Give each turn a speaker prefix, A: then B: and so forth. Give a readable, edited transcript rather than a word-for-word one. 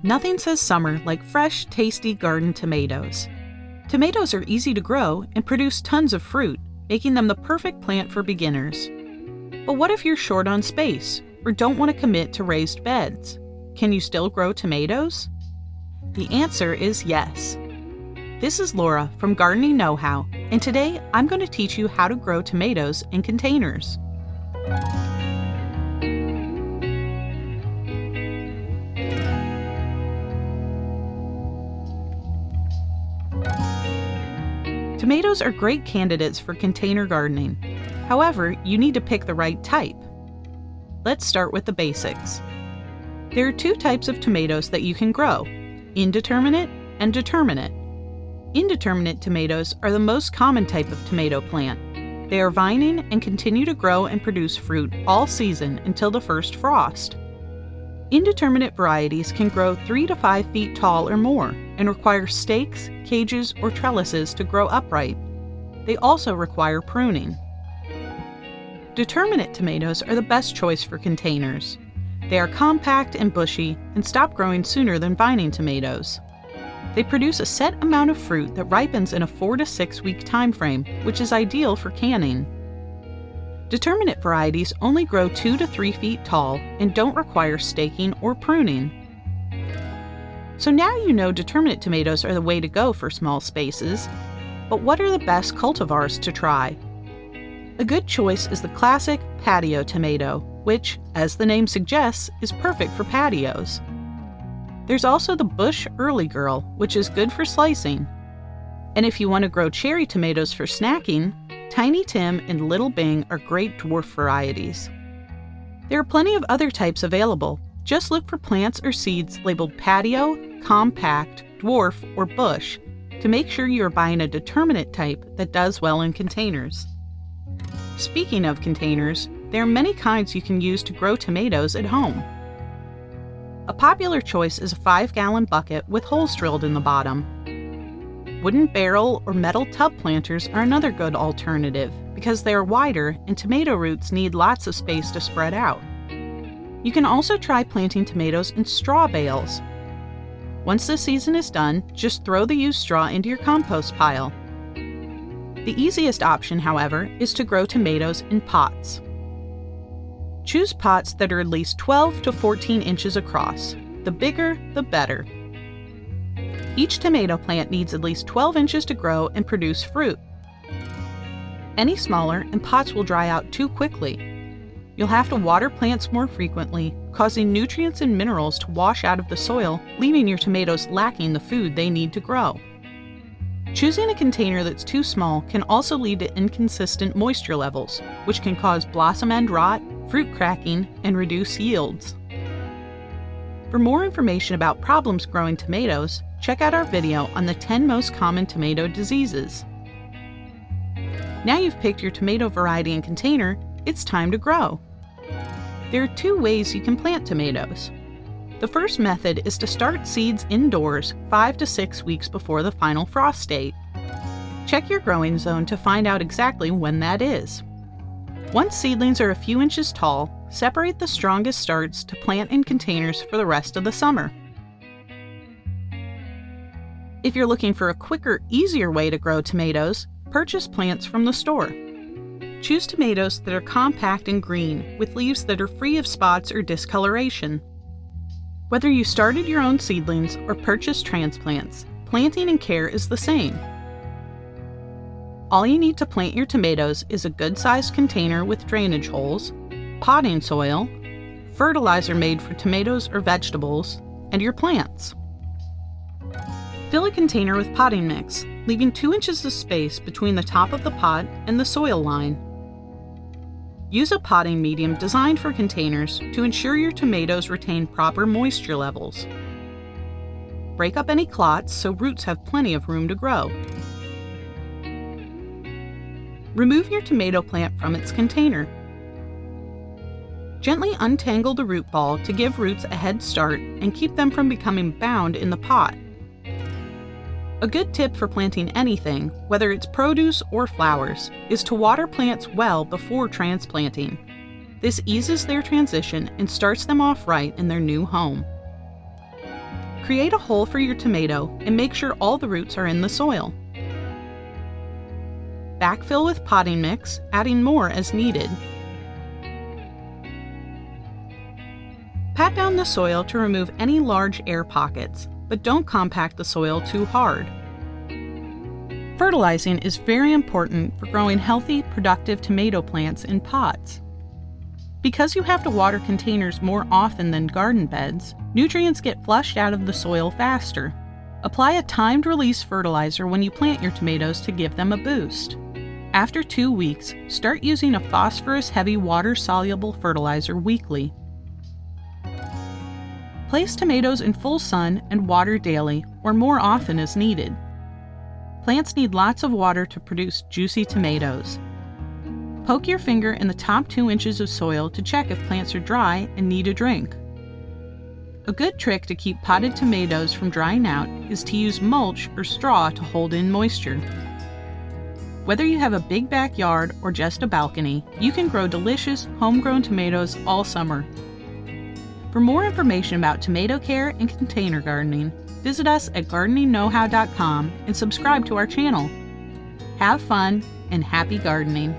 A: Nothing says summer like fresh, tasty garden tomatoes. Tomatoes are easy to grow and produce tons of fruit, making them the perfect plant for beginners. But what if you're short on space or don't want to commit to raised beds? Can you still grow tomatoes? The answer is yes. This is Laura from Gardening Know-How, and today I'm going to teach you how to grow tomatoes in containers. Tomatoes are great candidates for container gardening. However, you need to pick the right type. Let's start with the basics. There are two types of tomatoes that you can grow: indeterminate and determinate. Indeterminate tomatoes are the most common type of tomato plant. They are vining and continue to grow and produce fruit all season until the first frost. Indeterminate varieties can grow 3 to 5 feet tall or more and require stakes, cages, or trellises to grow upright. They also require pruning. Determinate tomatoes are the best choice for containers. They are compact and bushy and stop growing sooner than vining tomatoes. They produce a set amount of fruit that ripens in a 4 to 6 week time frame, which is ideal for canning. Determinate varieties only grow 2 to 3 feet tall and don't require staking or pruning. So now you know determinate tomatoes are the way to go for small spaces. But what are the best cultivars to try? A good choice is the classic patio tomato, which, as the name suggests, is perfect for patios. There's also the Bush Early Girl, which is good for slicing. And if you want to grow cherry tomatoes for snacking, Tiny Tim and Little Bing are great dwarf varieties. There are plenty of other types available. Just look for plants or seeds labeled patio, compact, dwarf, or bush to make sure you are buying a determinate type that does well in containers. Speaking of containers, there are many kinds you can use to grow tomatoes at home. A popular choice is a 5-gallon bucket with holes drilled in the bottom. Wooden barrel or metal tub planters are another good alternative because they are wider and tomato roots need lots of space to spread out. You can also try planting tomatoes in straw bales. Once the season is done, just throw the used straw into your compost pile. The easiest option, however, is to grow tomatoes in pots. Choose pots that are at least 12 to 14 inches across. The bigger, the better. Each tomato plant needs at least 12 inches to grow and produce fruit. Any smaller, and pots will dry out too quickly. You'll have to water plants more frequently, causing nutrients and minerals to wash out of the soil, leaving your tomatoes lacking the food they need to grow. Choosing a container that's too small can also lead to inconsistent moisture levels, which can cause blossom end rot, fruit cracking, and reduce yields. For more information about problems growing tomatoes, check out our video on the 10 most common tomato diseases. Now you've picked your tomato variety and container, it's time to grow. There are two ways you can plant tomatoes. The first method is to start seeds indoors 5 to 6 weeks before the final frost date. Check your growing zone to find out exactly when that is. Once seedlings are a few inches tall, separate the strongest starts to plant in containers for the rest of the summer. If you're looking for a quicker, easier way to grow tomatoes, purchase plants from the store. Choose tomatoes that are compact and green, with leaves that are free of spots or discoloration. Whether you started your own seedlings or purchased transplants, planting and care is the same. All you need to plant your tomatoes is a good-sized container with drainage holes, potting soil, fertilizer made for tomatoes or vegetables, and your plants. Fill a container with potting mix, leaving 2 inches of space between the top of the pot and the soil line. Use a potting medium designed for containers to ensure your tomatoes retain proper moisture levels. Break up any clots so roots have plenty of room to grow. Remove your tomato plant from its container. Gently untangle the root ball to give roots a head start and keep them from becoming bound in the pot. A good tip for planting anything, whether it's produce or flowers, is to water plants well before transplanting. This eases their transition and starts them off right in their new home. Create a hole for your tomato and make sure all the roots are in the soil. Backfill with potting mix, adding more as needed. Pat down the soil to remove any large air pockets, but don't compact the soil too hard. Fertilizing is very important for growing healthy, productive tomato plants in pots. Because you have to water containers more often than garden beds, nutrients get flushed out of the soil faster. Apply a timed release fertilizer when you plant your tomatoes to give them a boost. After 2 weeks, start using a phosphorus-heavy water-soluble fertilizer weekly. Place tomatoes in full sun and water daily or more often as needed. Plants need lots of water to produce juicy tomatoes. Poke your finger in the top 2 inches of soil to check if plants are dry and need a drink. A good trick to keep potted tomatoes from drying out is to use mulch or straw to hold in moisture. Whether you have a big backyard or just a balcony, you can grow delicious, homegrown tomatoes all summer. For more information about tomato care and container gardening, visit us at gardeningknowhow.com and subscribe to our channel. Have fun and happy gardening!